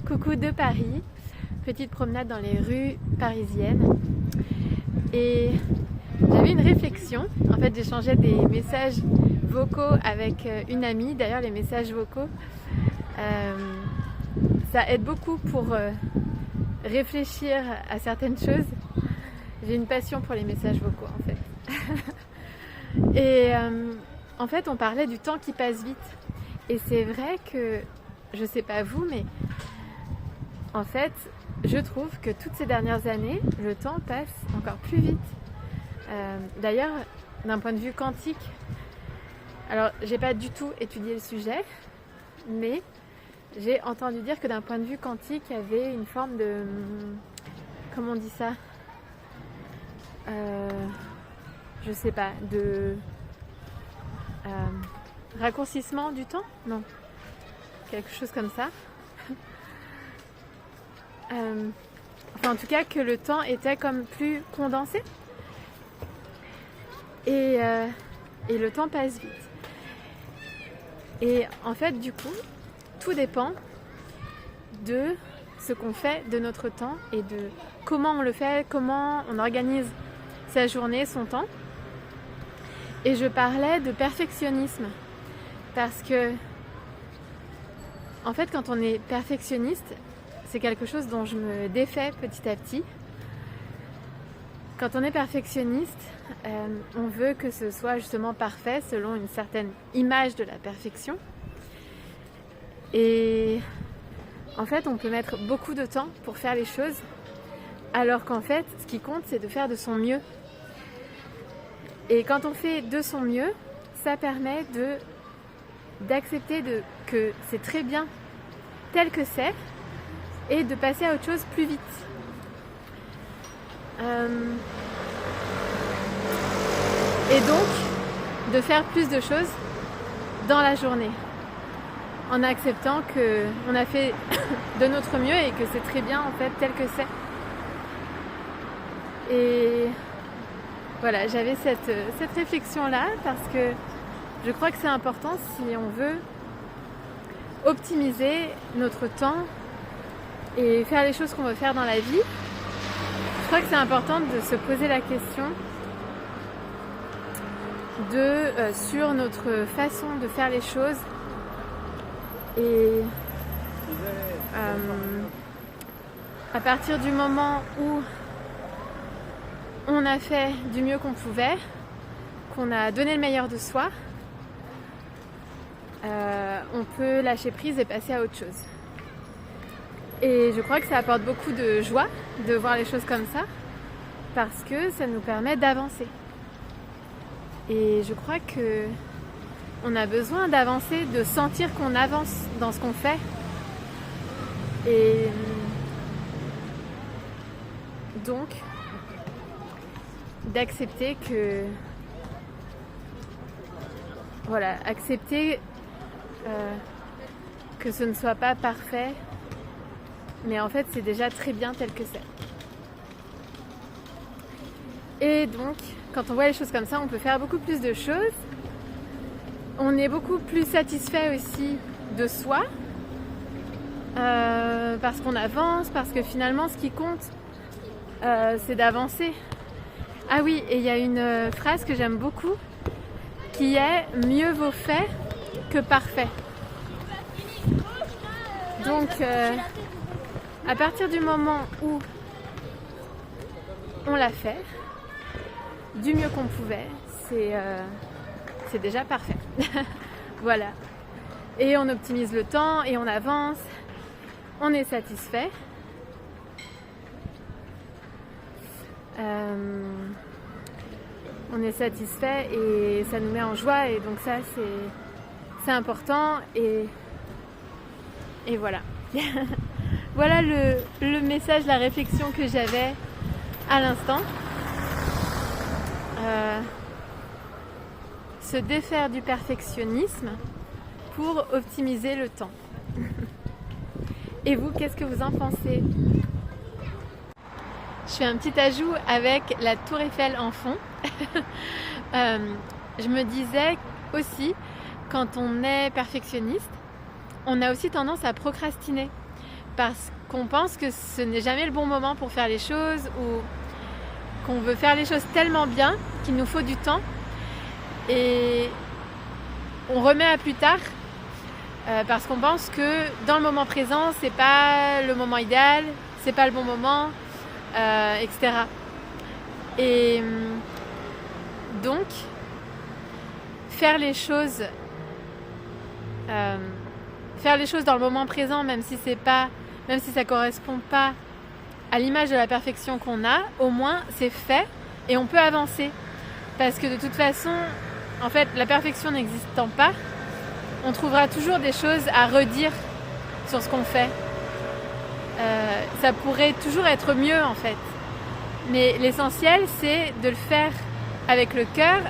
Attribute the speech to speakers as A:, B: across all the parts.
A: Coucou de Paris, petite promenade dans les rues parisiennes. Et j'avais une réflexion, en fait j'échangeais des messages vocaux avec une amie. D'ailleurs les messages vocaux, ça aide beaucoup pour réfléchir à certaines choses. J'ai une passion pour les messages vocaux en fait. Et en fait on parlait du temps qui passe vite. Et c'est vrai que, je sais pas vous, mais en fait, je trouve que toutes ces dernières années, le temps passe encore plus vite. D'ailleurs, d'un point de vue quantique, alors j'ai pas du tout étudié le sujet, mais j'ai entendu dire que d'un point de vue quantique, il y avait une forme de... Comment on dit ça ? Je sais pas, de... raccourcissement du temps ? Non. Quelque chose comme ça. Enfin, en tout cas, que le temps était comme plus condensé. Et le temps passe vite. Et en fait, du coup, tout dépend de ce qu'on fait de notre temps et de comment on le fait, comment on organise sa journée, son temps. Et je parlais de perfectionnisme. Parce que, en fait, quand on est perfectionniste, c'est quelque chose dont je me défais petit à petit. Quand on est perfectionniste, on veut que ce soit justement parfait selon une certaine image de la perfection. Et en fait, on peut mettre beaucoup de temps pour faire les choses, alors qu'en fait, ce qui compte, c'est de faire de son mieux. Et quand on fait de son mieux, ça permet d'accepter que c'est très bien tel que c'est, et de passer à autre chose plus vite. Et donc, de faire plus de choses dans la journée, en acceptant qu'on a fait de notre mieux et que c'est très bien en fait tel que c'est. Et voilà, j'avais cette réflexion-là parce que je crois que c'est important si on veut optimiser notre temps et faire les choses qu'on veut faire dans la vie. Je crois que c'est important de se poser la question sur notre façon de faire les choses et à partir du moment où on a fait du mieux qu'on pouvait, qu'on a donné le meilleur de soi, on peut lâcher prise et passer à autre chose. Et je crois que ça apporte beaucoup de joie de voir les choses comme ça, parce que ça nous permet d'avancer. Et je crois que on a besoin d'avancer, de sentir qu'on avance dans ce qu'on fait. Et donc, d'accepter que... Voilà, accepter que ce ne soit pas parfait, mais en fait c'est déjà très bien tel que c'est. Et donc quand on voit les choses comme ça, on peut faire beaucoup plus de choses. On est beaucoup plus satisfait aussi de soi, parce qu'on avance, parce que finalement ce qui compte c'est d'avancer. Ah oui, et il y a une phrase que j'aime beaucoup qui est « mieux vaut fait que parfait ». Donc à partir du moment où on l'a fait du mieux qu'on pouvait, c'est déjà parfait. Voilà. Et on optimise le temps et on avance, on est satisfait. On est satisfait et ça nous met en joie, et donc ça c'est important, et voilà. Voilà le message, la réflexion que j'avais à l'instant. Se défaire du perfectionnisme pour optimiser le temps. Et vous, qu'est-ce que vous en pensez ? Je fais un petit ajout avec la Tour Eiffel en fond. Je me disais aussi, quand on est perfectionniste, on a aussi tendance à procrastiner. parce qu'on pense que ce n'est jamais le bon moment pour faire les choses ou qu'on veut faire les choses tellement bien qu'il nous faut du temps et on remet à plus tard parce qu'on pense que dans le moment présent c'est pas le moment idéal, c'est pas le bon moment, etc. Et donc faire les choses dans le moment présent, même si ça correspond pas à l'image de la perfection qu'on a, au moins c'est fait et on peut avancer. Parce que de toute façon, en fait, la perfection n'existant pas, on trouvera toujours des choses à redire sur ce qu'on fait. Ça pourrait toujours être mieux en fait. Mais l'essentiel, c'est de le faire avec le cœur,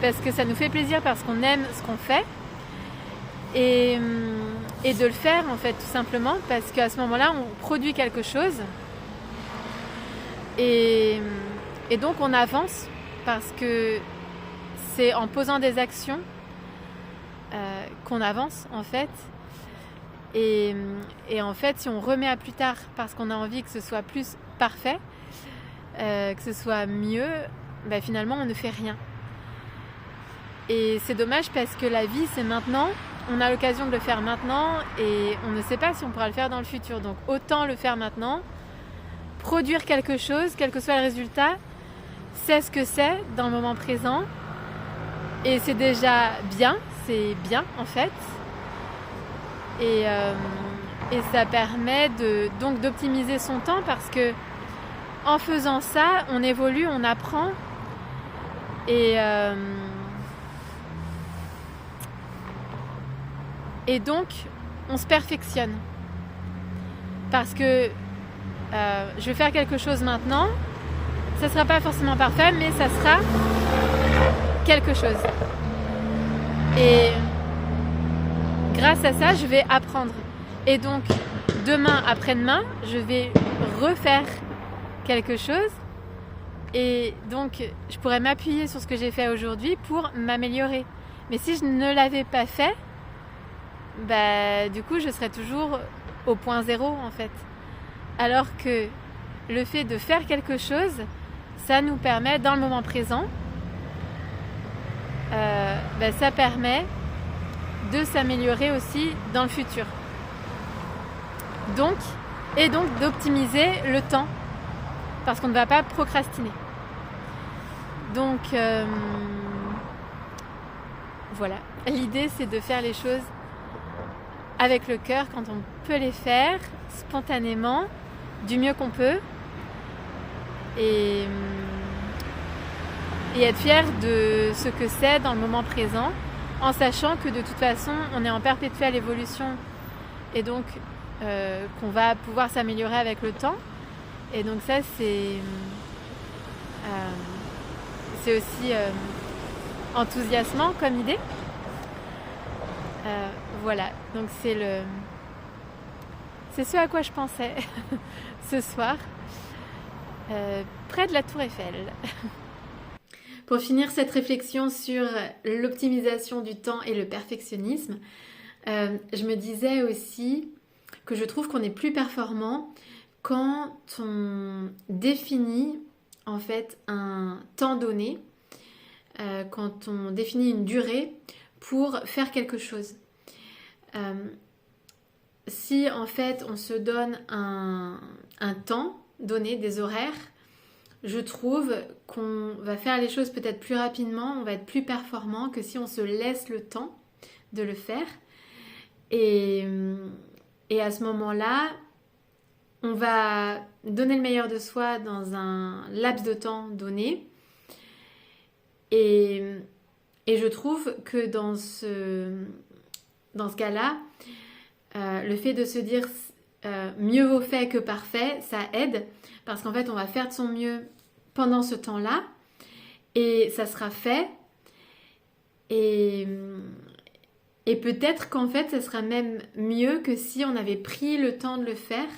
A: parce que ça nous fait plaisir, parce qu'on aime ce qu'on fait. Et de le faire en fait tout simplement parce qu'à ce moment-là on produit quelque chose et donc on avance parce que c'est en posant des actions qu'on avance en fait et en fait si on remet à plus tard parce qu'on a envie que ce soit plus parfait, que ce soit mieux, finalement on ne fait rien et c'est dommage parce que la vie c'est maintenant. On a l'occasion de le faire maintenant et on ne sait pas si on pourra le faire dans le futur. Donc autant le faire maintenant, produire quelque chose, quel que soit le résultat, c'est ce que c'est dans le moment présent. Et c'est déjà bien, c'est bien en fait. Et ça permet donc d'optimiser son temps parce que en faisant ça, on évolue, on apprend. Et donc, on se perfectionne. Parce que je vais faire quelque chose maintenant, ça ne sera pas forcément parfait, mais ça sera quelque chose. Et grâce à ça, je vais apprendre. Et donc, demain, après-demain, je vais refaire quelque chose. Et donc, je pourrais m'appuyer sur ce que j'ai fait aujourd'hui pour m'améliorer. Mais si je ne l'avais pas fait, du coup je serais toujours au point zéro en fait. Alors que le fait de faire quelque chose, ça nous permet dans le moment présent, ça permet de s'améliorer aussi dans le futur. Donc d'optimiser le temps parce qu'on ne va pas procrastiner. Donc voilà, l'idée c'est de faire les choses avec le cœur quand on peut les faire spontanément, du mieux qu'on peut et être fier de ce que c'est dans le moment présent en sachant que de toute façon on est en perpétuelle évolution et donc qu'on va pouvoir s'améliorer avec le temps et donc ça c'est aussi enthousiasmant comme idée. Voilà, donc c'est ce à quoi je pensais ce soir, près de la Tour Eiffel. Pour finir cette réflexion sur l'optimisation du temps et le perfectionnisme, je me disais aussi que je trouve qu'on est plus performant quand on définit en fait un temps donné, quand on définit une durée pour faire quelque chose. Si en fait on se donne un temps donné, des horaires, je trouve qu'on va faire les choses peut-être plus rapidement, on va être plus performant que si on se laisse le temps de le faire. Et à ce moment-là, on va donner le meilleur de soi dans un laps de temps donné. Et je trouve que dans ce cas-là, le fait de se dire mieux vaut fait que parfait, ça aide parce qu'en fait on va faire de son mieux pendant ce temps-là et ça sera fait et peut-être qu'en fait ça sera même mieux que si on avait pris le temps de le faire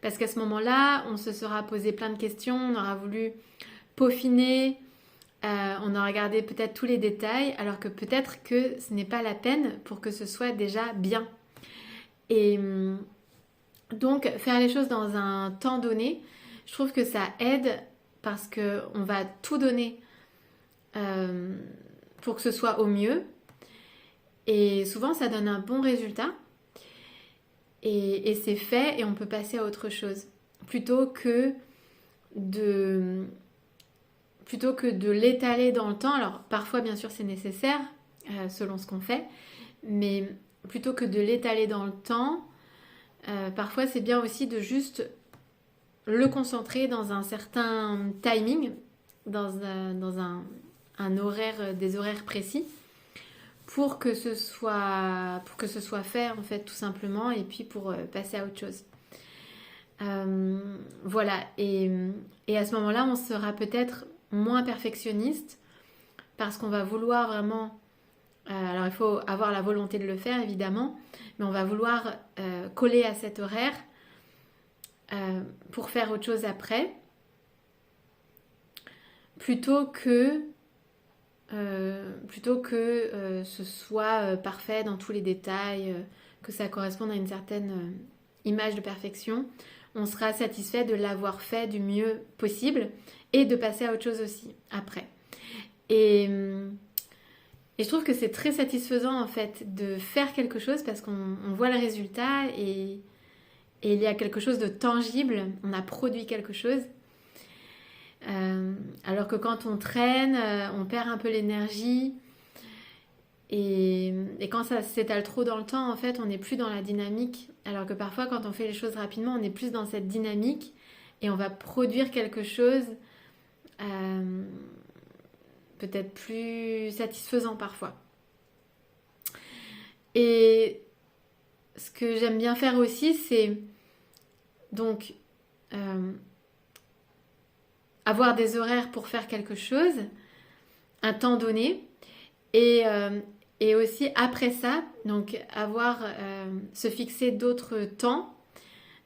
A: parce qu'à ce moment-là on se sera posé plein de questions, on aura voulu peaufiner, on aura regardé peut-être tous les détails alors que peut-être que ce n'est pas la peine pour que ce soit déjà bien. Et Donc faire les choses dans un temps donné, je trouve que ça aide parce qu'on va tout donner pour que ce soit au mieux. Et souvent ça donne un bon résultat. Et c'est fait et on peut passer à autre chose. Plutôt que de l'étaler dans le temps. Alors parfois bien sûr c'est nécessaire selon ce qu'on fait. Mais plutôt que de l'étaler dans le temps, parfois c'est bien aussi de juste le concentrer dans un certain timing, dans un horaire, des horaires précis, pour que ce soit fait en fait tout simplement, et puis pour passer à autre chose. Voilà, et à ce moment-là on sera peut-être moins perfectionniste parce qu'on va vouloir vraiment alors il faut avoir la volonté de le faire évidemment, mais on va vouloir coller à cet horaire pour faire autre chose après, plutôt que ce soit parfait dans tous les détails, que ça corresponde à une certaine image de perfection. On sera satisfait de l'avoir fait du mieux possible et de passer à autre chose aussi après. Et je trouve que c'est très satisfaisant en fait de faire quelque chose parce qu'on voit le résultat et il y a quelque chose de tangible, on a produit quelque chose. Alors que quand on traîne, on perd un peu l'énergie et quand ça s'étale trop dans le temps, en fait, on n'est plus dans la dynamique. Alors que parfois, quand on fait les choses rapidement, on est plus dans cette dynamique et on va produire quelque chose peut-être plus satisfaisant parfois. Et ce que j'aime bien faire aussi, c'est donc avoir des horaires pour faire quelque chose, un temps donné, et aussi après ça, donc se fixer d'autres temps,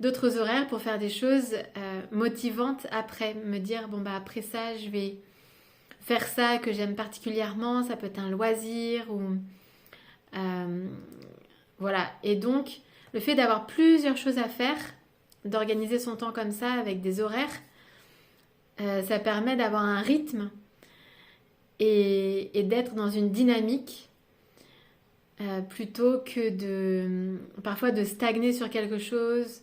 A: d'autres horaires pour faire des choses motivantes après, me dire bon bah après ça je vais faire ça que j'aime particulièrement, ça peut être un loisir ou voilà. Et donc le fait d'avoir plusieurs choses à faire, d'organiser son temps comme ça avec des horaires, ça permet d'avoir un rythme et d'être dans une dynamique plutôt que parfois de stagner sur quelque chose,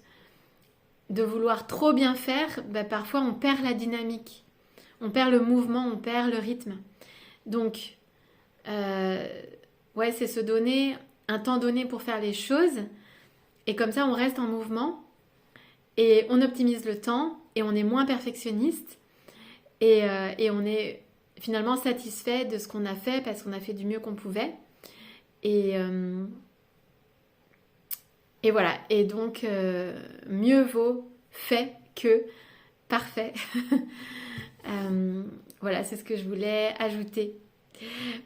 A: de vouloir trop bien faire. Parfois on perd la dynamique, on perd le mouvement, on perd le rythme. Donc ouais, c'est se donner un temps donné pour faire les choses et comme ça on reste en mouvement et on optimise le temps et on est moins perfectionniste et on est finalement satisfait de ce qu'on a fait parce qu'on a fait du mieux qu'on pouvait et voilà. Et donc mieux vaut fait que parfait. Voilà, c'est ce que je voulais ajouter.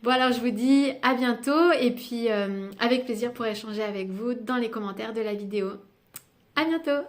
A: Bon alors je vous dis à bientôt et puis avec plaisir pour échanger avec vous dans les commentaires de la vidéo. À bientôt!